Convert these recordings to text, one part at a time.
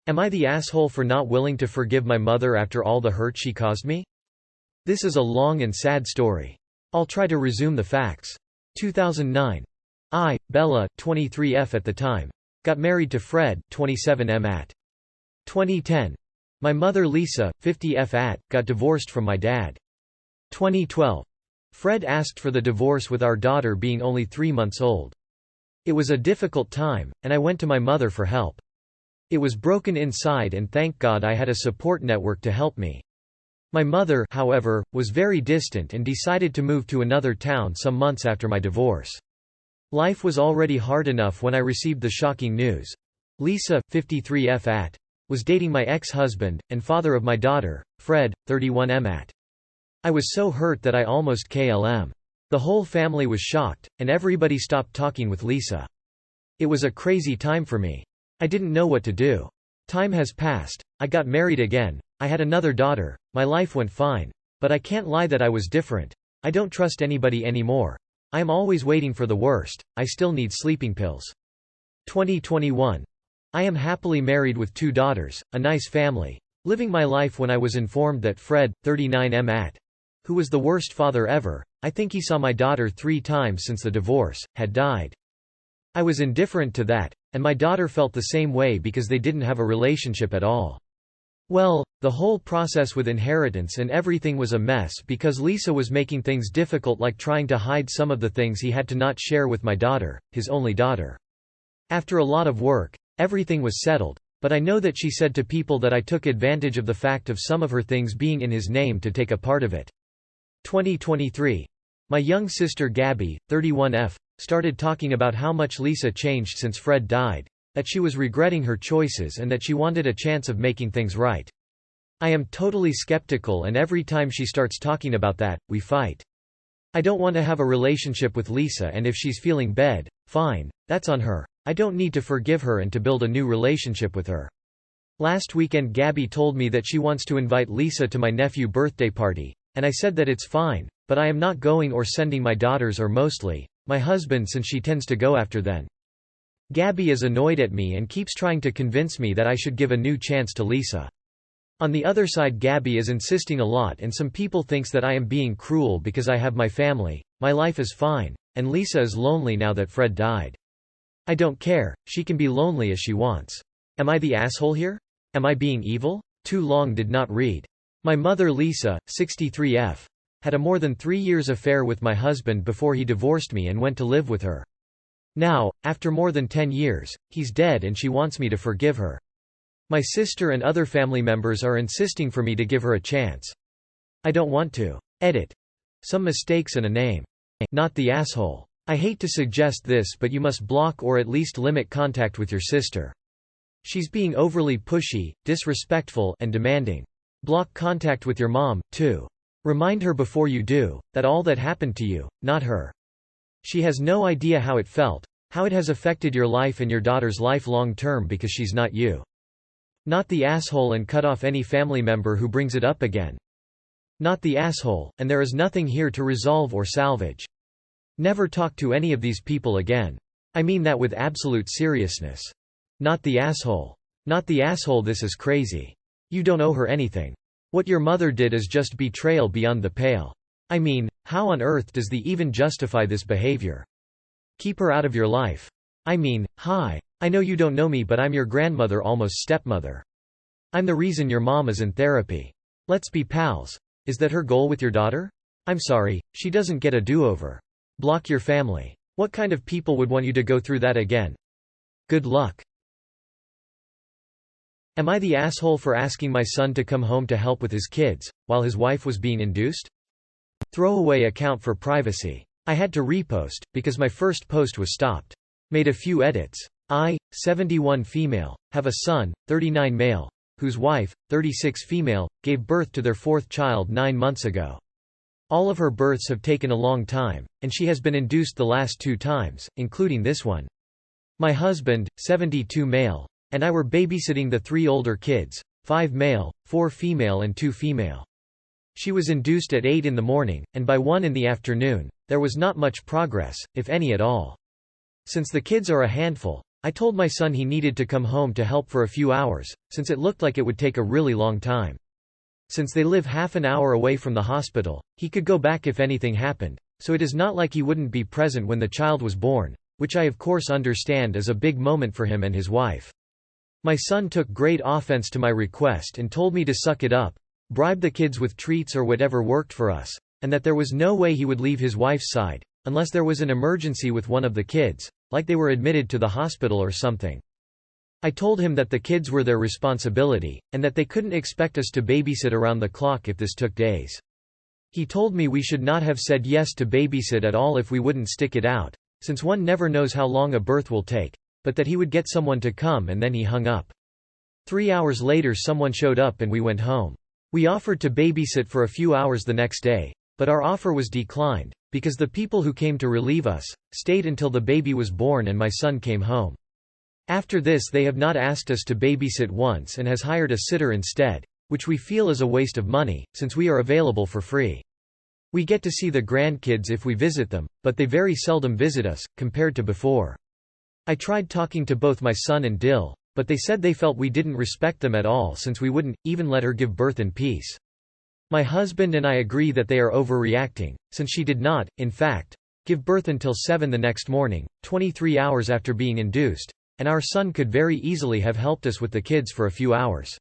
Am I the asshole for not willing to forgive my mother after all the hurt she caused me? This is a long and sad story. I'll try to resume the facts. 2009. I, Bella, 23F at the time, got married to Fred, 27M at. 2010. My mother Lisa, 50F at, got divorced from my dad. 2012. Fred asked for the divorce with our daughter being only 3 months old. It was a difficult time, and I went to my mother for help. It was broken inside and thank God I had a support network to help me. My mother, however, was very distant and decided to move to another town some months after my divorce. Life was already hard enough when I received the shocking news. Lisa, 53F at, was dating my ex-husband, and father of my daughter, Fred, 31M at. I was so hurt that I almost KLM. The whole family was shocked, and everybody stopped talking with Lisa. It was a crazy time for me. I didn't know what to do. Time has passed. I got married again. I had another daughter. My life went fine. But I can't lie that I was different. I don't trust anybody anymore. I am always waiting for the worst. I still need sleeping pills. 2021. I am happily married with 2 daughters, a nice family, living my life when I was informed that Fred, 39M at, who was the worst father ever, I think he saw my daughter 3 times since the divorce, had died. I was indifferent to that, and my daughter felt the same way because they didn't have a relationship at all. Well, the whole process with inheritance and everything was a mess because Lisa was making things difficult, like trying to hide some of the things he had to not share with my daughter, his only daughter. After a lot of work, everything was settled, but I know that she said to people that I took advantage of the fact of some of her things being in his name to take a part of it. 2023. My young sister Gabby, 31F, started talking about how much Lisa changed since Fred died, that she was regretting her choices and that she wanted a chance of making things right. I am totally skeptical, and every time she starts talking about that, we fight. I don't want to have a relationship with Lisa, and if she's feeling bad, fine, that's on her. I don't need to forgive her and to build a new relationship with her. Last weekend Gabby told me that she wants to invite Lisa to my nephew's birthday party, and I said that it's fine, but I am not going or sending my daughters or mostly my husband, since she tends to go after then. Gabby is annoyed at me and keeps trying to convince me that I should give a new chance to Lisa. On the other side, Gabby is insisting a lot, and some people thinks that I am being cruel because I have my family, my life is fine, and Lisa is lonely now that Fred died. I don't care, she can be lonely as she wants. Am I the asshole here? Am I being evil? Too long did not read. My mother Lisa, 63F, had a more than 3 years affair with my husband before he divorced me and went to live with her. Now, after more than 10 years, he's dead and she wants me to forgive her. My sister and other family members are insisting for me to give her a chance. I don't want to. Edit. Some mistakes and a name. Not the asshole. I hate to suggest this, but you must block or at least limit contact with your sister. She's being overly pushy, disrespectful, and demanding. Block contact with your mom, too. Remind her before you do, that all that happened to you, not her. She has no idea how it felt, how it has affected your life and your daughter's life long term because she's not you. Not the asshole, and cut off any family member who brings it up again. Not the asshole, and there is nothing here to resolve or salvage. Never talk to any of these people again. I mean that with absolute seriousness. Not the asshole. Not the asshole, this is crazy. You don't owe her anything. What your mother did is just betrayal beyond the pale. I mean, how on earth does the even justify this behavior? Keep her out of your life. I mean, hi. I know you don't know me, but I'm your grandmother, almost stepmother. I'm the reason your mom is in therapy. Let's be pals. Is that her goal with your daughter? I'm sorry, she doesn't get a do-over. Block your family. What kind of people would want you to go through that again? Good luck. Am I the asshole for asking my son to come home to help with his kids, while his wife was being induced? Throwaway account for privacy. I had to repost, because my first post was stopped. Made a few edits. I, 71 female, have a son, 39 male, whose wife, 36 female, gave birth to their 4th child 9 months ago. All of her births have taken a long time, and she has been induced the last 2 times, including this one. My husband, 72 male, and I were babysitting the 3 older kids, 5 male, 4 female and 2 female. She was induced at 8 in the morning, and by 1 in the afternoon, there was not much progress, if any at all. Since the kids are a handful, I told my son he needed to come home to help for a few hours, since it looked like it would take a really long time. Since they live half an hour away from the hospital, he could go back if anything happened, so it is not like he wouldn't be present when the child was born, which I of course understand is a big moment for him and his wife. My son took great offense to my request and told me to suck it up, bribe the kids with treats or whatever worked for us, and that there was no way he would leave his wife's side, unless there was an emergency with one of the kids, like they were admitted to the hospital or something. I told him that the kids were their responsibility, and that they couldn't expect us to babysit around the clock if this took days. He told me we should not have said yes to babysit at all if we wouldn't stick it out, since one never knows how long a birth will take, but that he would get someone to come, and then he hung up. 3 hours later someone showed up and we went home. We offered to babysit for a few hours the next day, but our offer was declined, because the people who came to relieve us stayed until the baby was born and my son came home. After this they have not asked us to babysit once and has hired a sitter instead, which we feel is a waste of money, since we are available for free. We get to see the grandkids if we visit them, but they very seldom visit us, compared to before. I tried talking to both my son and Dill, but they said they felt we didn't respect them at all since we wouldn't even let her give birth in peace. My husband and I agree that they are overreacting, since she did not, in fact, give birth until 7 the next morning, 23 hours after being induced, and our son could very easily have helped us with the kids for a few hours.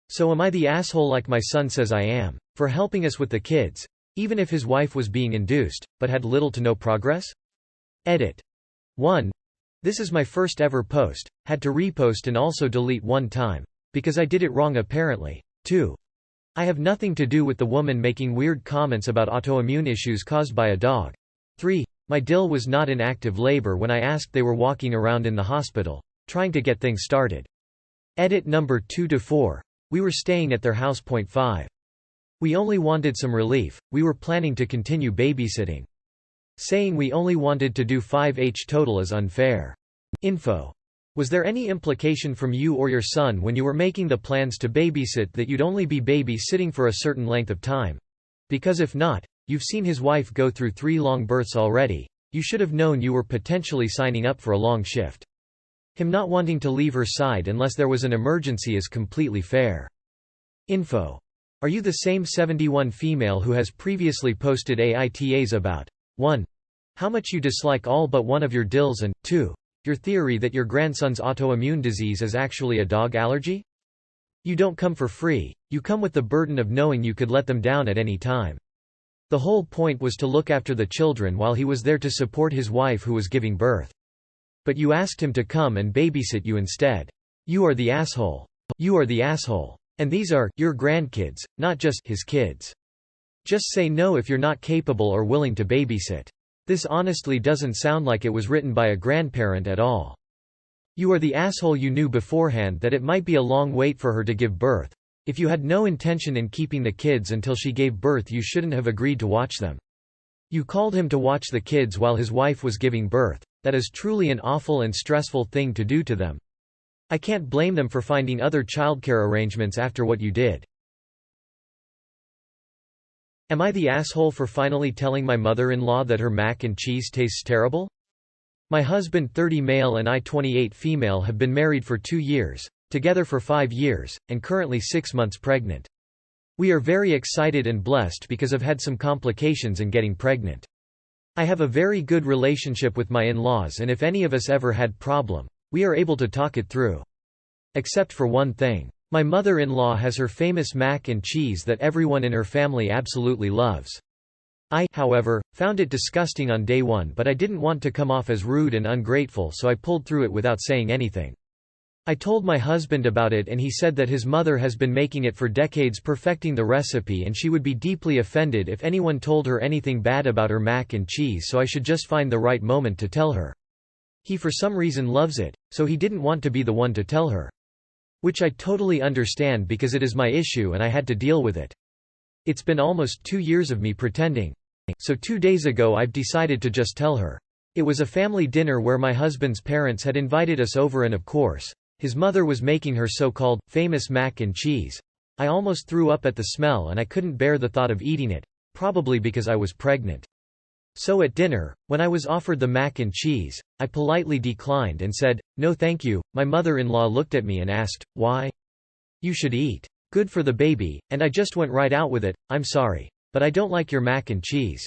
So am I the asshole like my son says I am, for helping us with the kids, even if his wife was being induced, but had little to no progress? Edit. 1. This is my first ever post, had to repost and also delete one time, because I did it wrong apparently. 2. I have nothing to do with the woman making weird comments about autoimmune issues caused by a dog. 3. My Dill was not in active labor when I asked. They were walking around in the hospital, trying to get things started. Edit number 2 to 4. We were staying at their house. 5. We only wanted some relief, we were planning to continue babysitting. Saying we only wanted to do 5H total is unfair. Info. Was there any implication from you or your son when you were making the plans to babysit that you'd only be babysitting for a certain length of time? Because if not, you've seen his wife go through 3 long births already, you should have known you were potentially signing up for a long shift. Him not wanting to leave her side unless there was an emergency is completely fair. Info. Are you the same 71 female who has previously posted AITAs about 1. How much you dislike all but one of your Dills and 2. Your theory that your grandson's autoimmune disease is actually a dog allergy? You don't come for free, you come with the burden of knowing you could let them down at any time. The whole point was to look after the children while he was there to support his wife who was giving birth. But you asked him to come and babysit you instead. You are the asshole. You are the asshole. And these are your grandkids, not just his kids. Just say no if you're not capable or willing to babysit. This honestly doesn't sound like it was written by a grandparent at all. You are the asshole. You knew beforehand that it might be a long wait for her to give birth. If you had no intention in keeping the kids until she gave birth, you shouldn't have agreed to watch them. You called him to watch the kids while his wife was giving birth. That is truly an awful and stressful thing to do to them. I can't blame them for finding other childcare arrangements after what you did. Am I the asshole for finally telling my mother-in-law that her mac and cheese tastes terrible? My husband 30 male and I 28 female have been married for 2 years, together for 5 years, and currently 6 months pregnant. We are very excited and blessed because I've had some complications in getting pregnant. I have a very good relationship with my in-laws, and if any of us ever had problem, we are able to talk it through. Except for one thing. My mother-in-law has her famous mac and cheese that everyone in her family absolutely loves. I, however, found it disgusting on day 1, but I didn't want to come off as rude and ungrateful, so I pulled through it without saying anything. I told my husband about it and he said that his mother has been making it for decades, perfecting the recipe, and she would be deeply offended if anyone told her anything bad about her mac and cheese, so I should just find the right moment to tell her. He for some reason loves it, so he didn't want to be the one to tell her. Which I totally understand because it is my issue and I had to deal with it. It's been almost 2 years of me pretending. So 2 days ago I've decided to just tell her. It was a family dinner where my husband's parents had invited us over, and of course, his mother was making her so-called famous mac and cheese. I almost threw up at the smell and I couldn't bear the thought of eating it, probably because I was pregnant. So at dinner, when I was offered the mac and cheese, I politely declined and said, "No thank you." My mother-in-law looked at me and asked, "Why? You should eat. Good for the baby," and I just went right out with it, "I'm sorry, but I don't like your mac and cheese.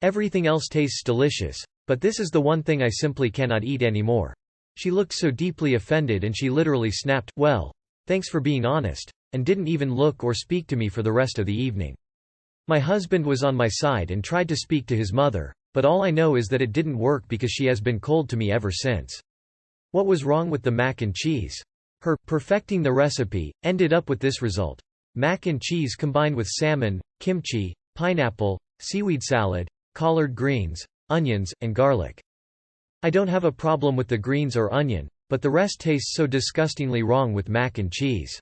Everything else tastes delicious, but this is the one thing I simply cannot eat anymore." She looked so deeply offended and she literally snapped, "Well, thanks for being honest," and didn't even look or speak to me for the rest of the evening. My husband was on my side and tried to speak to his mother, but all I know is that it didn't work because she has been cold to me ever since. What was wrong with the mac and cheese? Her perfecting the recipe ended up with this result: mac and cheese combined with salmon, kimchi, pineapple, seaweed salad, collard greens, onions, and garlic. I don't have a problem with the greens or onion, but the rest tastes so disgustingly wrong with mac and cheese.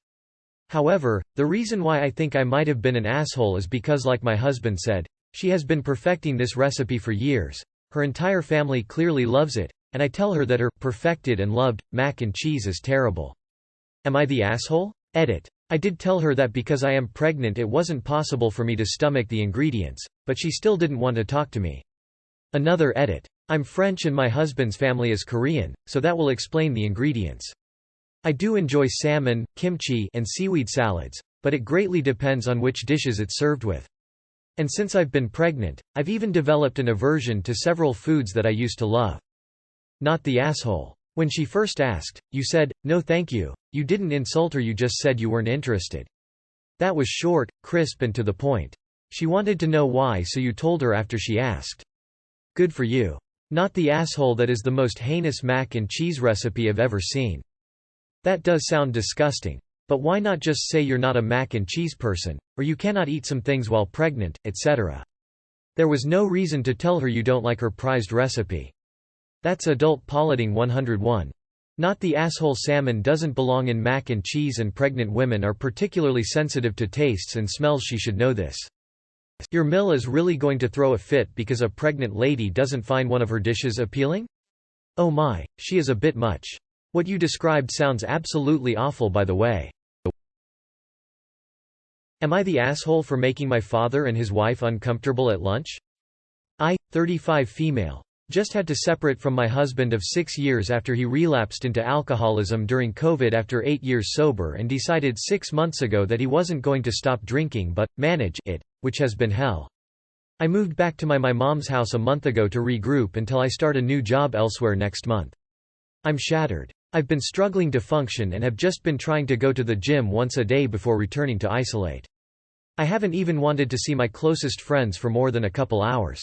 However, the reason why I think I might have been an asshole is because, like my husband said, she has been perfecting this recipe for years, her entire family clearly loves it, and I tell her that her perfected and loved mac and cheese is terrible. Am I the asshole? Edit. I did tell her that because I am pregnant it wasn't possible for me to stomach the ingredients, but she still didn't want to talk to me. Another edit. I'm French and my husband's family is Korean, so that will explain the ingredients. I do enjoy salmon, kimchi, and seaweed salads, but it greatly depends on which dishes it's served with. And since I've been pregnant, I've even developed an aversion to several foods that I used to love. Not the asshole. When she first asked, you said, "No thank you." You didn't insult her, you just said you weren't interested. That was short, crisp and to the point. She wanted to know why, so you told her after she asked. Good for you. Not the asshole. That is the most heinous mac and cheese recipe I've ever seen. That does sound disgusting. But why not just say you're not a mac and cheese person, or you cannot eat some things while pregnant, etc. There was no reason to tell her you don't like her prized recipe. That's adult politing 101. Not the asshole. Salmon doesn't belong in mac and cheese and pregnant women are particularly sensitive to tastes and smells. She should know this. Your mill is really going to throw a fit because a pregnant lady doesn't find one of her dishes appealing? Oh my, she is a bit much. What you described sounds absolutely awful, by the way. Am I the asshole for making my father and his wife uncomfortable at lunch? I, 35 female. Just had to separate from my husband of 6 years after he relapsed into alcoholism during COVID after 8 years sober, and decided 6 months ago that he wasn't going to stop drinking but manage it, which has been hell. I moved back to my mom's house a month ago to regroup until I start a new job elsewhere next month. I'm shattered. I've been struggling to function and have just been trying to go to the gym once a day before returning to isolate. I haven't even wanted to see my closest friends for more than a couple hours.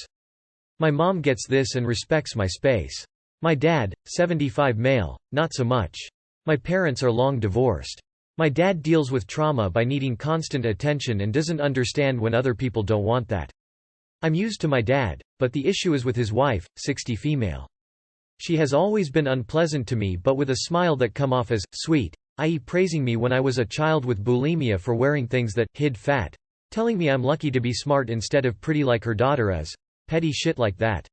My mom gets this and respects my space. My dad, 75 male, not so much. My parents are long divorced. My dad deals with trauma by needing constant attention and doesn't understand when other people don't want that. I'm used to my dad, but the issue is with his wife, 60 female. She has always been unpleasant to me, but with a smile that come off as sweet, i.e. praising me when I was a child with bulimia for wearing things that hid fat, telling me I'm lucky to be smart instead of pretty like her daughter is. Petty shit like that.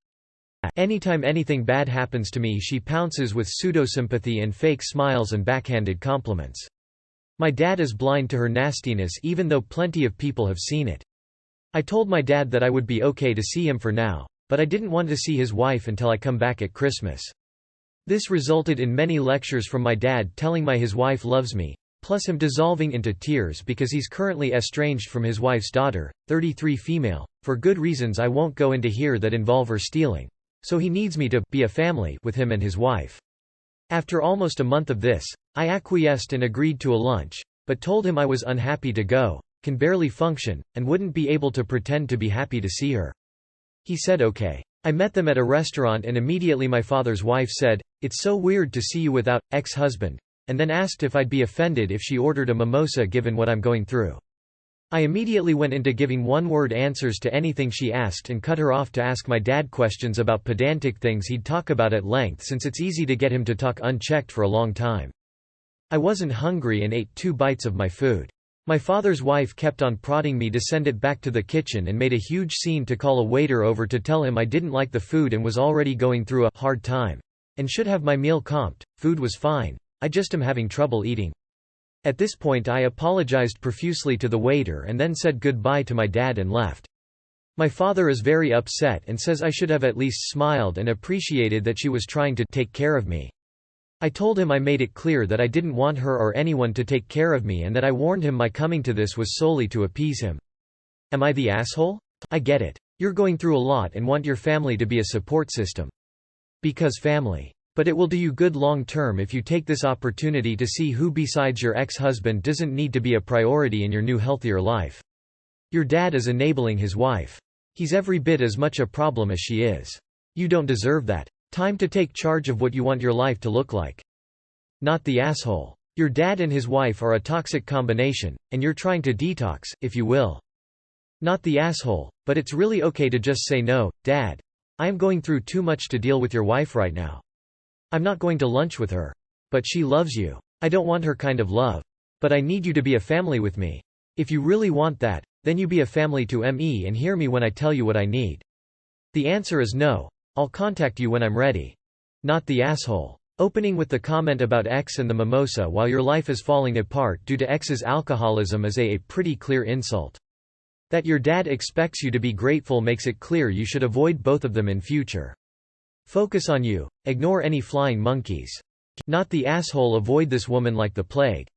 Anytime anything bad happens to me, she pounces with pseudo-sympathy and fake smiles and backhanded compliments. My dad is blind to her nastiness, even though plenty of people have seen it. I told my dad that I would be okay to see him for now, but I didn't want to see his wife until I come back at Christmas. This resulted in many lectures from my dad telling his wife loves me, plus him dissolving into tears because he's currently estranged from his wife's daughter, 33 female, for good reasons I won't go into here that involve her stealing. So he needs me to be a family with him and his wife. After almost a month of this, I acquiesced and agreed to a lunch, but told him I was unhappy to go, can barely function, and wouldn't be able to pretend to be happy to see her. He said okay. I met them at a restaurant and immediately my father's wife said, "It's so weird to see you without ex-husband," and then asked if I'd be offended if she ordered a mimosa given what I'm going through. I immediately went into giving one-word answers to anything she asked and cut her off to ask my dad questions about pedantic things he'd talk about at length, since it's easy to get him to talk unchecked for a long time. I wasn't hungry and ate 2 bites of my food. My father's wife kept on prodding me to send it back to the kitchen and made a huge scene to call a waiter over to tell him I didn't like the food and was already going through a hard time, and should have my meal comped. Food was fine. I just am having trouble eating. At this point I apologized profusely to the waiter and then said goodbye to my dad and left. My father is very upset and says I should have at least smiled and appreciated that she was trying to take care of me. I told him I made it clear that I didn't want her or anyone to take care of me and that I warned him my coming to this was solely to appease him. Am I the asshole? I get it. You're going through a lot and want your family to be a support system. Because family. But it will do you good long term if you take this opportunity to see who besides your ex-husband doesn't need to be a priority in your new healthier life. Your dad is enabling his wife. He's every bit as much a problem as she is. You don't deserve that. Time to take charge of what you want your life to look like. Not the asshole. Your dad and his wife are a toxic combination, and you're trying to detox, if you will. Not the asshole, but it's really okay to just say no, Dad. I am going through too much to deal with your wife right now. I'm not going to lunch with her. But she loves you. I don't want her kind of love. But I need you to be a family with me. If you really want that, then you be a family to me and hear me when I tell you what I need. The answer is no. I'll contact you when I'm ready. Not the asshole. Opening with the comment about X and the mimosa while your life is falling apart due to X's alcoholism is a pretty clear insult. That your dad expects you to be grateful makes it clear you should avoid both of them in future. Focus on you. Ignore any flying monkeys. Not the asshole. Avoid this woman like the plague.